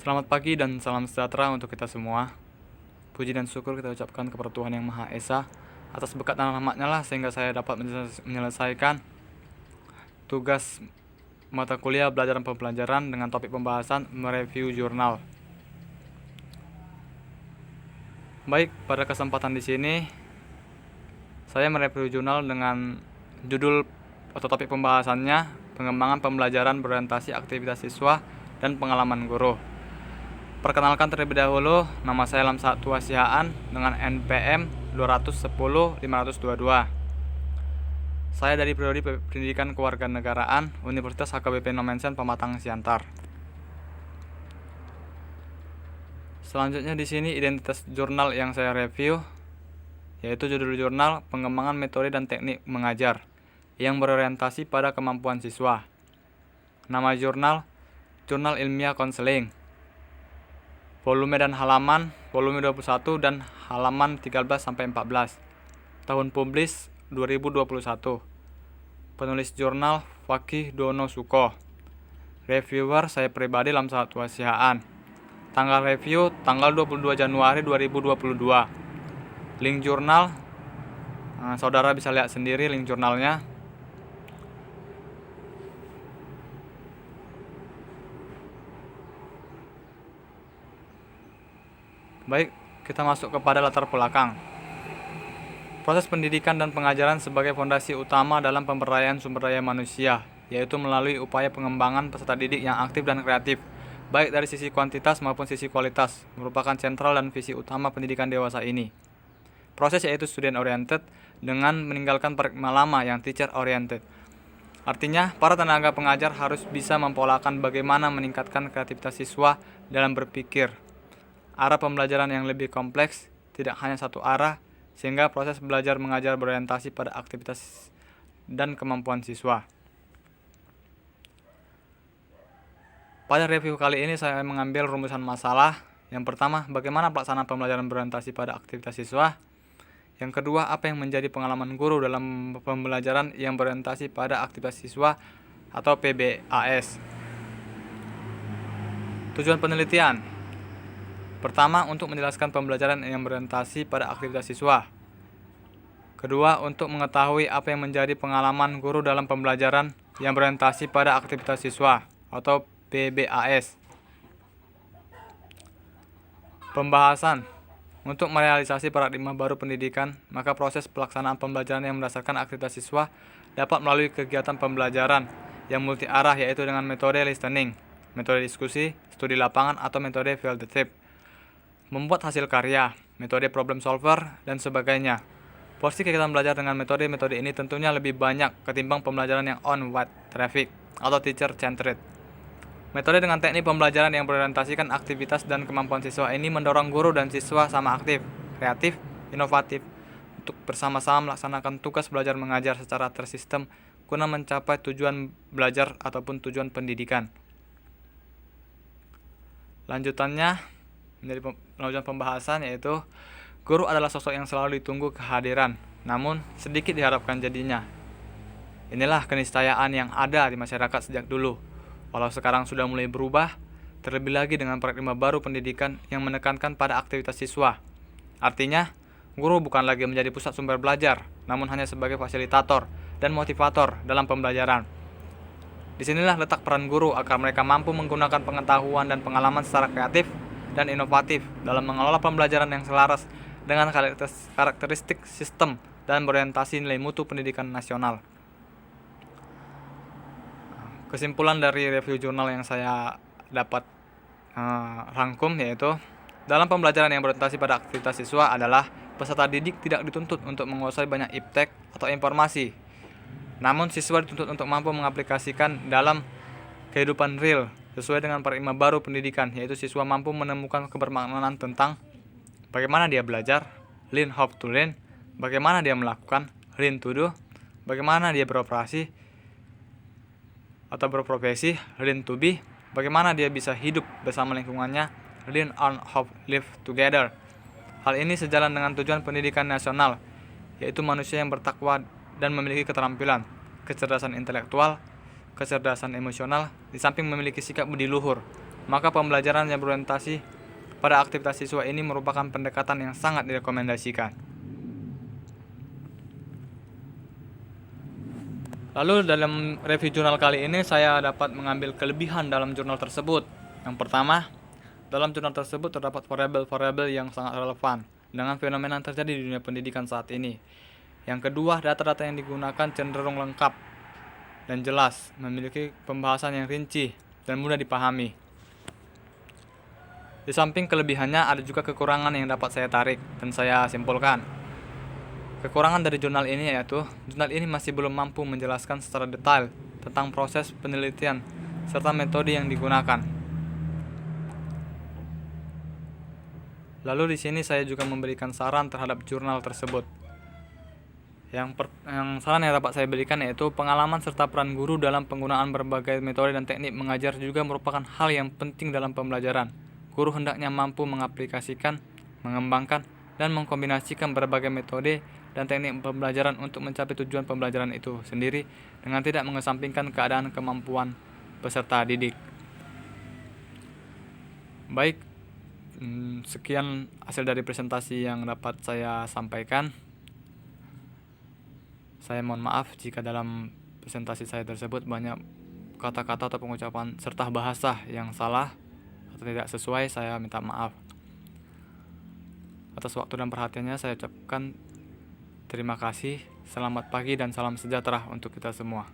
Selamat pagi dan salam sejahtera untuk kita semua. Puji dan syukur kita ucapkan kepada Tuhan Yang Maha Esa atas berkat dan rahmat-Nya lah sehingga saya dapat menyelesaikan tugas mata kuliah belajar dan pembelajaran dengan topik pembahasan mereview jurnal. Baik, pada kesempatan di sini saya mereview jurnal dengan judul atau topik pembahasannya pengembangan pembelajaran berorientasi aktivitas siswa dan pengalaman guru. Perkenalkan terlebih dahulu, nama saya Lamsat Tuasihaan dengan NPM 210-522. Saya dari Prodi Pendidikan Kewarganegaraan Universitas HKBP Nomensen Pematang Siantar. Selanjutnya di sini identitas jurnal yang saya review, yaitu judul jurnal pengembangan metode dan teknik mengajar yang berorientasi pada kemampuan siswa. Nama jurnal, Jurnal Ilmiah Konseling. Volume dan halaman, volume 21 dan halaman 13-14. Tahun publish 2021. Penulis jurnal Fakih Dono Suko. Reviewer saya pribadi Lamsat Tuasihaan. Tanggal review tanggal 22 Januari 2022. Link jurnal, saudara bisa lihat sendiri link jurnalnya. Baik, kita masuk kepada latar belakang. Proses pendidikan dan pengajaran sebagai fondasi utama dalam pemberdayaan sumber daya manusia, yaitu melalui upaya pengembangan peserta didik yang aktif dan kreatif, baik dari sisi kuantitas maupun sisi kualitas, merupakan sentral dan visi utama pendidikan dewasa ini. Proses yaitu student oriented dengan meninggalkan paradigma lama yang teacher oriented. Artinya, para tenaga pengajar harus bisa mempolakan bagaimana meningkatkan kreativitas siswa dalam berpikir. Arah pembelajaran yang lebih kompleks, tidak hanya satu arah, sehingga proses belajar mengajar berorientasi pada aktivitas dan kemampuan siswa. Pada review kali ini saya mengambil rumusan masalah. Yang pertama, bagaimana pelaksanaan pembelajaran berorientasi pada aktivitas siswa. Yang kedua, apa yang menjadi pengalaman guru dalam pembelajaran yang berorientasi pada aktivitas siswa atau PBAS. Tujuan penelitian. Pertama, untuk menjelaskan pembelajaran yang berorientasi pada aktivitas siswa. Kedua, untuk mengetahui apa yang menjadi pengalaman guru dalam pembelajaran yang berorientasi pada aktivitas siswa atau PBAS. Pembahasan. Untuk merealisasi paradigma baru pendidikan, maka proses pelaksanaan pembelajaran yang berdasarkan aktivitas siswa dapat melalui kegiatan pembelajaran yang multi arah, yaitu dengan metode listening, metode diskusi, studi lapangan atau metode field trip. Membuat hasil karya, metode problem solver, dan sebagainya. Porsi kegiatan belajar dengan metode-metode ini tentunya lebih banyak ketimbang pembelajaran yang on-white traffic atau teacher-centered. Metode dengan teknik pembelajaran yang berorientasikan aktivitas dan kemampuan siswa ini mendorong guru dan siswa sama aktif, kreatif, inovatif untuk bersama-sama melaksanakan tugas belajar mengajar secara tersistem guna mencapai tujuan belajar ataupun tujuan pendidikan. Lanjutannya menjadi lanjutan pembahasan, yaitu guru adalah sosok yang selalu ditunggu kehadiran, namun sedikit diharapkan jadinya. Inilah keniscayaan yang ada di masyarakat sejak dulu, walau sekarang sudah mulai berubah, terlebih lagi dengan paradigma baru pendidikan yang menekankan pada aktivitas siswa. Artinya, guru bukan lagi menjadi pusat sumber belajar, namun hanya sebagai fasilitator dan motivator dalam pembelajaran. Disinilah letak peran guru agar mereka mampu menggunakan pengetahuan dan pengalaman secara kreatif dan inovatif dalam mengelola pembelajaran yang selaras dengan karakteristik sistem dan berorientasi nilai mutu pendidikan nasional. Kesimpulan dari review jurnal yang saya dapat rangkum, yaitu dalam pembelajaran yang berorientasi pada aktivitas siswa adalah peserta didik tidak dituntut untuk menguasai banyak iptek atau informasi, namun siswa dituntut untuk mampu mengaplikasikan dalam kehidupan real sesuai dengan paradigma baru pendidikan, yaitu siswa mampu menemukan kebermaknaan tentang bagaimana dia belajar, learn how to learn, bagaimana dia melakukan, learn to do, bagaimana dia beroperasi atau berprofesi, learn to be, bagaimana dia bisa hidup bersama lingkungannya, learn on how live together. Hal ini sejalan dengan tujuan pendidikan nasional, yaitu manusia yang bertakwa dan memiliki keterampilan, kecerdasan intelektual, kecerdasan emosional, di samping memiliki sikap budi luhur, maka pembelajaran yang berorientasi pada aktivitas siswa ini merupakan pendekatan yang sangat direkomendasikan. Lalu dalam review jurnal kali ini saya dapat mengambil kelebihan dalam jurnal tersebut. Yang pertama, dalam jurnal tersebut terdapat variabel-variabel yang sangat relevan dengan fenomena yang terjadi di dunia pendidikan saat ini. Yang kedua, data-data yang digunakan cenderung lengkap dan jelas, memiliki pembahasan yang rinci dan mudah dipahami. Di samping kelebihannya, ada juga kekurangan yang dapat saya tarik dan saya simpulkan. Kekurangan dari jurnal ini yaitu, jurnal ini masih belum mampu menjelaskan secara detail tentang proses penelitian serta metode yang digunakan. Lalu di sini saya juga memberikan saran terhadap jurnal tersebut. Saran yang dapat saya berikan yaitu pengalaman serta peran guru dalam penggunaan berbagai metode dan teknik mengajar juga merupakan hal yang penting dalam pembelajaran. Guru hendaknya mampu mengaplikasikan, mengembangkan, dan mengkombinasikan berbagai metode dan teknik pembelajaran untuk mencapai tujuan pembelajaran itu sendiri dengan tidak mengesampingkan keadaan kemampuan peserta didik. Baik, sekian hasil dari presentasi yang dapat saya sampaikan. Saya mohon maaf jika dalam presentasi saya tersebut banyak kata-kata atau pengucapan serta bahasa yang salah atau tidak sesuai. Saya minta maaf. Atas waktu dan perhatiannya saya ucapkan terima kasih. Selamat pagi dan salam sejahtera untuk kita semua.